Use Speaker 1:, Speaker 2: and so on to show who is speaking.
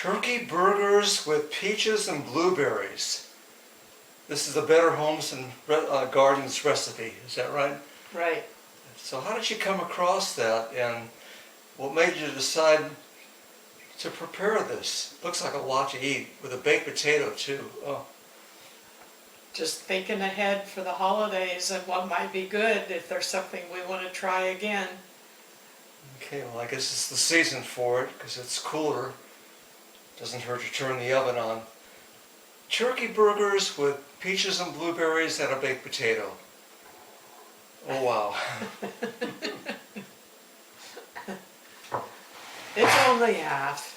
Speaker 1: Turkey burgers with peaches and blueberries. This is the Better Homes and Gardens recipe, is that right?
Speaker 2: Right.
Speaker 1: So how did you come across that, and what made you decide to prepare this? Looks like a lot to eat, with a baked potato too. Oh,
Speaker 2: Just thinking ahead for the holidays and what might be good if there's something we want to try again.
Speaker 1: okay, well I guess it's the season for it, because it's cooler. Doesn't hurt to turn the oven on. Turkey burgers with peaches and blueberries and a baked potato. Oh wow.
Speaker 2: It's only half.